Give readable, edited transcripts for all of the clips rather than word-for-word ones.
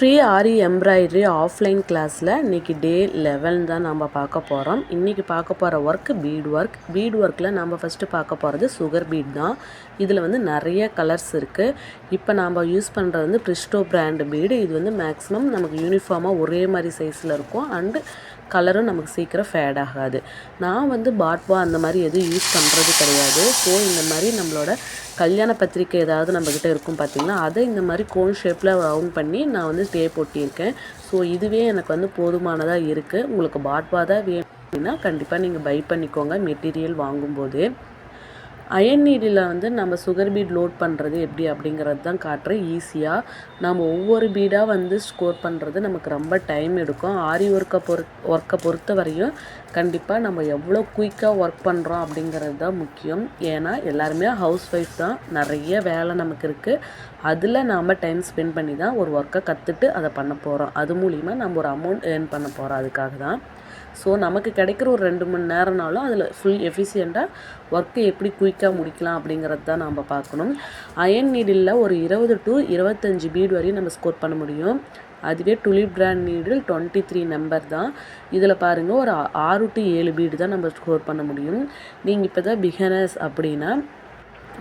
Free ஆரி embroidery offline கிளாஸில் இன்றைக்கி டே 11 தான் நம்ம பார்க்க போகிறோம். இன்றைக்கி பார்க்க போகிற ஒர்க்கு பீட் ஒர்க்கில் நம்ம ஃபஸ்ட்டு பார்க்க போகிறது சுகர் பீட் தான். இதில் வந்து நிறைய கலர்ஸ் இருக்குது. இப்போ நம்ம யூஸ் பண்ணுறது வந்து பிரிஸ்டோ பிராண்ட் பீடு. இது வந்து மேக்ஸிமம் நமக்கு யூனிஃபார்மாக ஒரே மாதிரி சைஸில் இருக்கும் அண்டு கலரும் நமக்கு சீக்கிரம் ஃபேட் ஆகாது. நான் வந்து பாட்வா அந்த மாதிரி எதுவும் யூஸ் பண்ணுறது கிடையாது. ஸோ இந்த மாதிரி நம்மளோட கல்யாண பத்திரிக்கை ஏதாவது நம்மக்கிட்ட இருக்கும் பார்த்திங்களா, அதை இந்த மாதிரி கோன் ஷேப்பில் ரவுண்ட் பண்ணி நான் வந்து டேப் ஒட்டியிருக்கேன். ஸோ இதுவே எனக்கு வந்து போதுமானதாக இருக்குது. உங்களுக்கு பாட்வா தான் வேணும் அப்படின்னா கண்டிப்பாக நீங்கள் பை பண்ணிக்கோங்க மெட்டீரியல் வாங்கும்போது. அயன் நீடில் வந்து நம்ம சுகர் பீட் லோட் பண்ணுறது எப்படி அப்படிங்கிறது தான் காட்டுறேன். ஈஸியாக நம்ம ஒவ்வொரு பீடாக வந்து ஸ்கோர் பண்ணுறது நமக்கு ரொம்ப டைம் எடுக்கும். ஆரி ஒர்க்கை பொறுத்த வரையும் கண்டிப்பாக நம்ம எவ்வளோ குயிக்காக ஒர்க் பண்ணுறோம் அப்படிங்கிறது தான் முக்கியம். ஏன்னா எல்லாருமே ஹவுஸ் ஒய்ஃப் தான், நிறைய வேலை நமக்கு இருக்குது. அதில் நாம் டைம் ஸ்பெண்ட் பண்ணி தான் ஒரு ஒர்க்கை கற்றுட்டு அதை பண்ண போகிறோம். அது மூலிமா நம்ம ஒரு அமௌண்ட் ஏர்ன் பண்ண போகிறோம். அதுக்காக தான். ஸோ நமக்கு கிடைக்கிற ஒரு 2 மணி நேரம்னாலும் அதில் ஃபுல் எஃபிஷியண்ட்டாக ஒர்க்கை எப்படி குயிக்காக முடிக்கலாம் அப்படிங்கிறது தான் நம்ம பார்க்கணும். அயன் நீடில் ஒரு 20 to 25 பீட் வரையும் நம்ம ஸ்கோர் பண்ண முடியும். அதுவே டுலிப் பிராண்ட் நீடில் 23 நம்பர் தான். இதில் பாருங்கள், ஒரு 6 to 7 பீடு தான் நம்ம ஸ்கோர் பண்ண முடியும். நீங்கள் இப்போ தான் பிகினர்ஸ் அப்படின்னா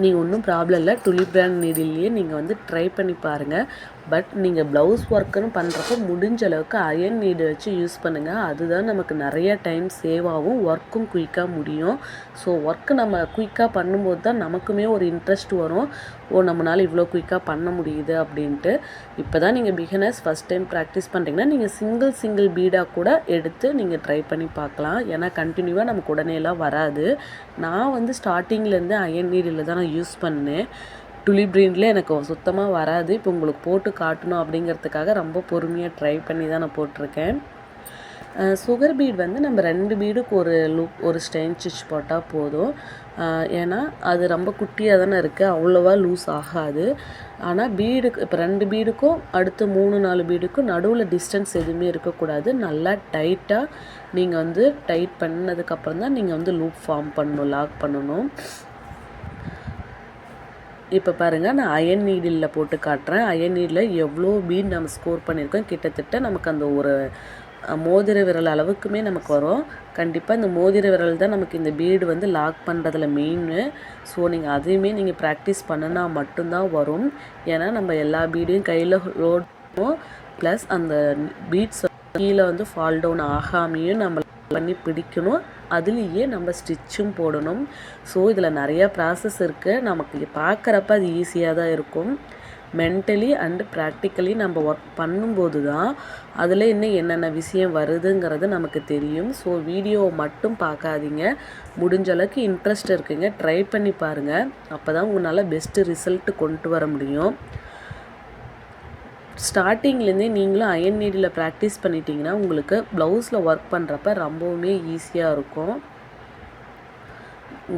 நீங்கள் ஒன்றும் ப்ராப்ளம் இல்லை. டுலிப் பிராண்ட் நீடில்லையே நீங்கள் வந்து ட்ரை பண்ணி பாருங்கள். பட் நீங்கள் ப்ளவுஸ் ஒர்க்குன்னு பண்ணுறப்போ முடிஞ்ச அளவுக்கு அயன் நீடு வச்சு யூஸ் பண்ணுங்கள். அதுதான் நமக்கு நிறைய டைம் சேவ் ஆகும், ஒர்க்கும் குயிக்காக முடியும். ஸோ ஒர்க்கு நம்ம குயிக்காக பண்ணும்போது தான் நமக்குமே ஒரு இன்ட்ரெஸ்ட் வரும். நம்மளால் இவ்வளோ குயிக்காக பண்ண முடியுது அப்படின்ட்டு. இப்போ தான் நீங்கள் பிகினர்ஸ் ஃபஸ்ட் டைம் ப்ராக்டிஸ் பண்ணுறீங்கன்னா நீங்கள் சிங்கிள் பீடாக கூட எடுத்து நீங்கள் ட்ரை பண்ணி பார்க்கலாம். ஏன்னா கண்டினியூவாக நமக்கு உடனேலாம் வராது. நான் வந்து ஸ்டார்டிங்லேருந்து அயன் நீடில் தான் நான் யூஸ் பண்ணேன். டுலிப் பிராண்டில் எனக்கு சுத்தமாக வராது. இப்போ உங்களுக்கு போட்டு காட்டணும் அப்படிங்கிறதுக்காக ரொம்ப பொறுமையாக ட்ரை பண்ணி தான் நான் போட்டிருக்கேன். சுகர் பீட் வந்து நம்ம 2 பீடுக்கு ஒரு ஸ்டெயின் ஸ்டிச் போட்டால் போதும். ஏன்னா அது ரொம்ப குட்டியாக தானே இருக்குது, அவ்வளோவா லூஸ் ஆகாது. ஆனால் பீடுக்கு இப்போ 2 பீடுக்கும் அடுத்து 3-4 பீடுக்கும் நடுவில் டிஸ்டன்ஸ் எதுவுமே இருக்கக்கூடாது. நல்லா டைட்டாக நீங்கள் வந்து டைட் பண்ணதுக்கப்புறம் தான் நீங்கள் வந்து லூப் ஃபார்ம் பண்ணணும், லாக் பண்ணணும். இப்போ பாருங்கள், நான் அயன் நீடில் போட்டு காட்டுறேன். அயன் நீடில் எவ்வளோ பீட் நம்ம ஸ்கோர் பண்ணியிருக்கோம். கிட்டத்தட்ட நமக்கு அந்த ஒரு மோதிர விரல் அளவுக்குமே நமக்கு வரும். கண்டிப்பாக இந்த மோதிர விரல் தான் நமக்கு இந்த பீடு வந்து லாக் பண்ணுறதுல மெயின்னு. ஸோ நீங்கள் அதையுமே நீங்கள் ப்ராக்டிஸ் பண்ணினா மட்டும்தான் வரும். ஏன்னா நம்ம எல்லா பீடையும் கையில் லோட் பண்ணுவோம். ப்ளஸ் அந்த பீட்ஸ் கீழே வந்து ஃபால் டவுன் ஆகாமையும் நம்ம பண்ணி பிடிக்கணும். அதுலேயே நம்ம ஸ்டிச்சும் போடணும். ஸோ இதில் நிறையா ப்ராசஸ் இருக்குது. நமக்கு பார்க்குறப்ப அது ஈஸியாக தான் இருக்கும். மென்டலி அண்டு ப்ராக்டிக்கலி நம்ம ஒர்க் பண்ணும்போது தான் அதில் இன்னும் என்னென்ன விஷயம் வருதுங்கிறது நமக்கு தெரியும். ஸோ வீடியோவை மட்டும் பார்க்காதீங்க. முடிஞ்ச அளவுக்கு இன்ட்ரெஸ்ட் இருக்குங்க, ட்ரை பண்ணி பாருங்கள். அப்போ தான் உங்களால் பெஸ்ட்டு ரிசல்ட்டு கொண்டு வர முடியும். ஸ்டார்டிங்லேருந்தே நீங்களும் அயன் நீடில் ப்ராக்டிஸ் பண்ணிட்டீங்கன்னா உங்களுக்கு ப்ளவுஸில் ஒர்க் பண்ணுறப்ப ரொம்பவுமே ஈஸியாக இருக்கும்.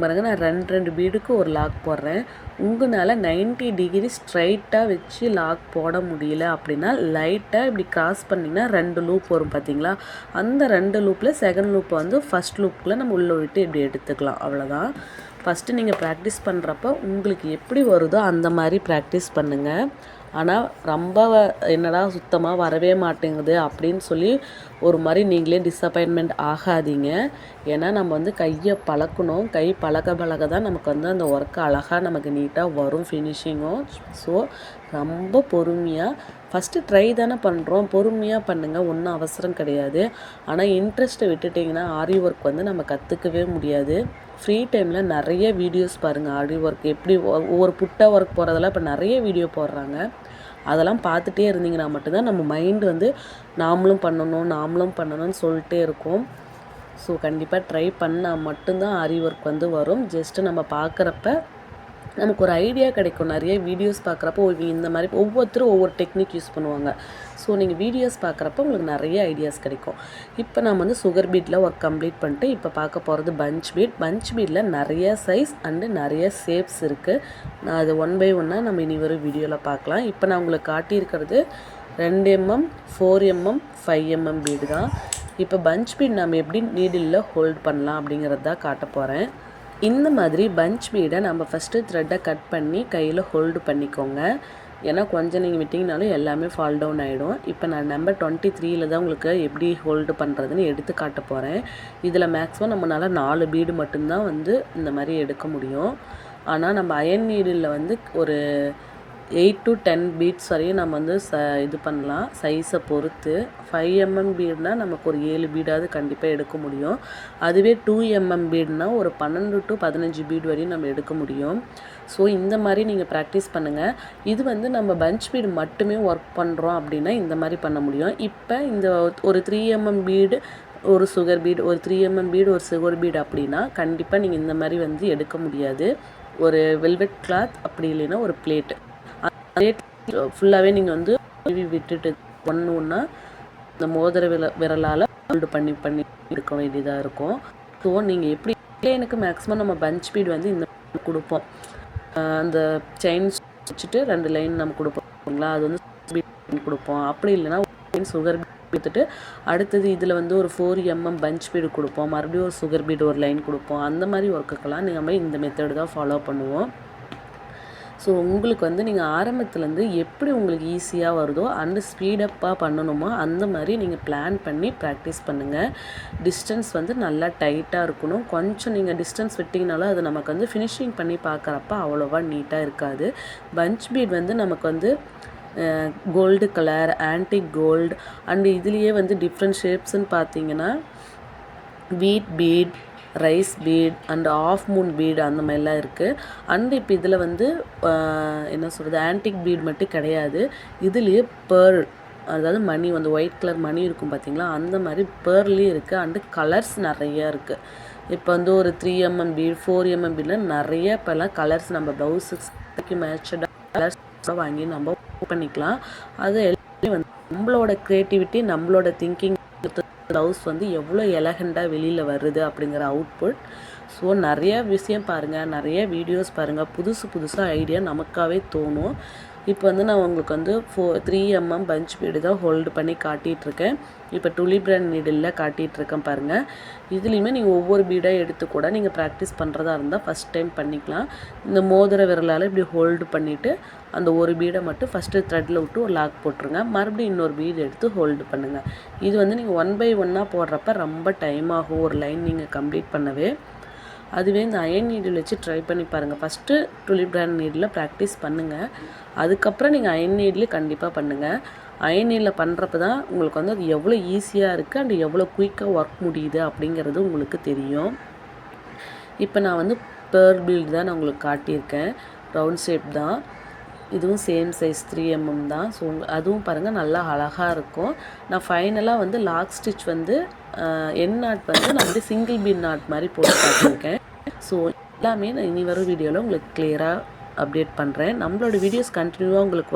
பாருங்க, நான் 2 பீடுக்கு ஒரு லாக் போடுறேன். உங்களால் 90 டிகிரி ஸ்ட்ரைட்டாக வச்சு லாக் போட முடியல அப்படின்னா லைட்டாக இப்படி கிராஸ் பண்ணிங்கன்னா 2 லூப் வரும் பார்த்தீங்களா, அந்த 2 லூப்பில் செகண்ட் லூப்பை வந்து ஃபஸ்ட் லூப்பில் நம்ம உள்ளே விட்டு இப்படி எடுத்துக்கலாம். அவ்வளோதான். ஃபஸ்ட்டு நீங்கள் ப்ராக்டிஸ் பண்ணுறப்ப உங்களுக்கு எப்படி வருதோ அந்த மாதிரி ப்ராக்டிஸ் பண்ணுங்கள். ஆனால் ரொம்ப என்னடா சுத்தமாக வரவே மாட்டேங்குது அப்படின்னு சொல்லி ஒரு மாதிரி நீங்களே டிஸப்பாயின்மெண்ட் ஆகாதீங்க. ஏன்னா நம்ம வந்து கையை பழக்கணும். கை பழக தான் நமக்கு வந்து அந்த ஒர்க்கு அழகாக நமக்கு நீட்டாக வரும் ஃபினிஷிங்கும். ஸோ ரொம்ப பொறுமையாக ஃபஸ்ட்டு ட்ரை தானே பண்ணுறோம், பொறுமையாக பண்ணுங்கள், ஒன்றும் அவசரம் கிடையாது. ஆனால் இன்ட்ரெஸ்ட்டை விட்டுட்டிங்கன்னா ஆரி ஒர்க் வந்து நம்ம கற்றுக்கவே முடியாது. ஃப்ரீ டைமில் நிறைய வீடியோஸ் பாருங்கள். ஆரி ஒர்க் எப்படி ஒவ்வொரு புட்டா ஒர்க் போகிறதெல்லாம் இப்போ நிறைய வீடியோ போடுறாங்க. அதெல்லாம் பார்த்துட்டே இருந்தீங்கன்னா மட்டும்தான் நம்ம மைண்டு வந்து நாமளும் பண்ணணும்னு சொல்லிட்டே இருக்கும். ஸோ கண்டிப்பாக ட்ரை பண்ணால் மட்டும்தான் ஆரி ஒர்க் வந்து வரும். ஜஸ்ட்டு நம்ம பார்க்குறப்ப நமக்கு ஒரு ஐடியா கிடைக்கும். நிறைய வீடியோஸ் பார்க்குறப்போ இந்த மாதிரி ஒவ்வொருத்தரும் ஒவ்வொரு டெக்னிக் யூஸ் பண்ணுவாங்க. ஸோ நீங்கள் வீடியோஸ் பார்க்குறப்ப உங்களுக்கு நிறைய ஐடியாஸ் கிடைக்கும். இப்போ நம்ம வந்து சுகர் பீட்டில் ஒர்க் கம்ப்ளீட் பண்ணிட்டு இப்போ பார்க்க போகிறது பஞ்ச் பீட்டில் நிறைய சைஸ் அண்டு நிறைய ஷேப்ஸ் இருக்குது. நான் அது 1 by 1 நம்ம இனி ஒரு வீடியோவில் பார்க்கலாம். இப்போ நான் உங்களுக்கு காட்டியிருக்கிறது 2 mm, 4 mm, 5 mm பீடு தான். இப்போ பஞ்ச் பீட் நம்ம எப்படி நீடில் ஹோல்ட் பண்ணலாம் அப்படிங்கிறது தான் காட்ட போகிறேன். இந்த மாதிரி பஞ்ச் பீடை நம்ம ஃபஸ்ட்டு த்ரெட்டை கட் பண்ணி கையில் ஹோல்டு பண்ணிக்கோங்க. ஏன்னா கொஞ்சம் நீங்கள் விட்டிங்கனாலும் எல்லாமே ஃபால் டவுன் ஆகிடும். இப்போ நான் நம்பர் 23ல் தான் உங்களுக்கு எப்படி ஹோல்டு பண்ணுறதுன்னு எடுத்து காட்ட போகிறேன். இதில் மேக்ஸிமம் நம்மளால் 4 பீடு மட்டும்தான் வந்து இந்த மாதிரி எடுக்க முடியும். ஆனால் நம்ம அயன் நீடில் வந்து ஒரு 8 to 10 பீட்ஸ் வரையும் நம்ம வந்து இது பண்ணலாம் சைஸை பொறுத்து. 5 mm பீடுனா நமக்கு ஒரு 7 பீடாவது கண்டிப்பாக எடுக்க முடியும். அதுவே 2 mm பீடுனா ஒரு 12 to 15 பீடு வரையும் நம்ம எடுக்க முடியும். ஸோ இந்த மாதிரி நீங்கள் ப்ராக்டிஸ் பண்ணுங்கள். இது வந்து நம்ம பஞ்ச் பீடு மட்டுமே ஒர்க் பண்ணுறோம் அப்படின்னா இந்த மாதிரி பண்ண முடியும். இப்போ இந்த ஒரு 3 mm பீடு ஒரு சுகர் பீடு, ஒரு 3 mm பீடு ஒரு சுகர் பீடு அப்படின்னா கண்டிப்பாக நீங்கள் இந்த மாதிரி வந்து எடுக்க முடியாது. ஒரு வெல்வெட் கிளாத் அப்படி இல்லைன்னா ஒரு பிளேட்டு ஃபுல்லாகவே நீங்கள் வந்து விட்டுட்டு ஒன்றா இந்த மோதிர விரலால் ஹோல்டு பண்ணி எடுக்க வேண்டியதாக இருக்கும். ஸோ நீங்கள் எப்படி எனக்கு மேக்ஸிமம் நம்ம பஞ்ச் பீடு வந்து இந்த கொடுப்போம். அந்த செயின் வச்சுட்டு 2 லைன் நம்ம கொடுப்போங்களா, அது வந்து கொடுப்போம். அப்படி இல்லைன்னா சுகர் கொடுத்துட்டு அடுத்தது இதில் வந்து ஒரு 4 mm பஞ்ச் பீடு கொடுப்போம். மறுபடியும் ஒரு சுகர் பீடு ஒரு லைன் கொடுப்போம். அந்த மாதிரி ஒர்க்குக்கெல்லாம் நம்ம இந்த மெத்தடு தான் ஃபாலோ பண்ணுவோம். ஸோ உங்களுக்கு வந்து நீங்கள் ஆரம்பத்துலேருந்து எப்படி உங்களுக்கு ஈஸியாக வருதோ அந்த ஸ்பீடப்பாக பண்ணணுமோ அந்த மாதிரி நீங்கள் பிளான் பண்ணி ப்ராக்டிஸ் பண்ணுங்கள். டிஸ்டன்ஸ் வந்து நல்லா டைட்டாக இருக்கணும். கொஞ்சம் நீங்கள் டிஸ்டன்ஸ் விட்டிங்கனாலும் அது நமக்கு வந்து ஃபினிஷிங் பண்ணி பார்க்குறப்ப அவ்வளோவா நீட்டாக இருக்காது. பஞ்ச் பீட் வந்து நமக்கு வந்து gold colour, antique gold and இதுலேயே வந்து டிஃப்ரெண்ட் ஷேப்ஸ்ன்னு பார்த்தீங்கன்னா wheat bead, rice bead and half moon bead அந்த மாதிரிலாம் இருக்குது. அண்ட் இப்போ இதில் வந்து என்ன சொல்கிறது, ஆன்டிக் பீட் மட்டும் கிடையாது, இதுலேயே பேர்ல், அதாவது மணி வந்து ஒயிட் கலர் மணி இருக்கும் பார்த்தீங்களா, அந்த மாதிரி பேர்லேயும் இருக்குது. அண்டு கலர்ஸ் நிறையா இருக்குது. இப்போ வந்து ஒரு 3 mm பீட், 4 mm பீடில் நிறைய இப்போல்லாம் கலர்ஸ் நம்ம ப்ளவுஸுக்கு மேட்சடாக கலர்ஸ் வாங்கி நம்ம பண்ணிக்கலாம். அது எல்லாமே வந்து நம்மளோட க்ரியேட்டிவிட்டி, நம்மளோட திங்கிங் ப்ளவுஸ் வந்து எவ்வளோ எலகண்டாக வெளியில் வருது அப்படிங்கிற அவுட்புட். ஸோ நிறைய விஷயம் பாருங்கள், நிறைய வீடியோஸ் பாருங்கள், புதுசாக ஐடியா நமக்காகவே தோணும். இப்போ வந்து நான் உங்களுக்கு வந்து 3 mm பஞ்ச் பீடு தான் ஹோல்டு பண்ணி காட்டிகிட்ருக்கேன். இப்போ டுலிப் பிராண்ட் நீடில் காட்டிகிட்ருக்கேன் பாருங்கள். இதுலேயுமே நீங்கள் ஒவ்வொரு பீடாக எடுத்து கூட நீங்கள் ப்ராக்டிஸ் பண்ணுறதா இருந்தால் ஃபஸ்ட் டைம் பண்ணிக்கலாம். இந்த மோதிர விரலால் இப்படி ஹோல்டு பண்ணிவிட்டு அந்த ஒரு பீடை மட்டும் ஃபஸ்ட்டு த்ரெட்டில் விட்டு ஒரு லாக் போட்டுருங்க. மறுபடியும் இன்னொரு பீடு எடுத்து ஹோல்டு பண்ணுங்கள். இது வந்து நீங்கள் 1 by 1 போடுறப்ப ரொம்ப டைம் ஆகும் ஒரு லைன் நீங்கள் கம்ப்ளீட் பண்ணவே. அதுவே இந்த அயன் நீடில் வச்சு ட்ரை பண்ணி பாருங்கள். First tulip brand needle practice பண்ணுங்கள். அதுக்கப்புறம் நீங்கள் அயன் நீடில் கண்டிப்பாக பண்ணுங்கள். அயன் நீடில் பண்ணுறப்ப தான் உங்களுக்கு வந்து அது எவ்வளோ ஈஸியாக இருக்குது அண்ட் எவ்வளோ குயிக்காக ஒர்க் முடியுது அப்படிங்கிறது உங்களுக்கு தெரியும். இப்போ நான் வந்து பேர்ல் பீட் தான் நான் உங்களுக்கு காட்டியிருக்கேன். ரவுண்ட் ஷேப் தான், இதுவும் சேம் சைஸ் 3 mm தான். ஸோ அதுவும் பாருங்கள் நல்லா அழகாக இருக்கும். நான் ஃபைனலாக வந்து லாக் ஸ்டிச் வந்து என் நாட் வந்து நான் வந்து சிங்கிள் பீட் நாட் மாதிரி போட்டு பார்த்துருக்கேன். ஸோ எல்லாமே நான் இனி வரும் வீடியோவில் உங்களுக்கு கிளியராக அப்டேட் பண்ணுறேன். நம்மளோட வீடியோஸ் கண்டினியூவாக உங்களுக்கு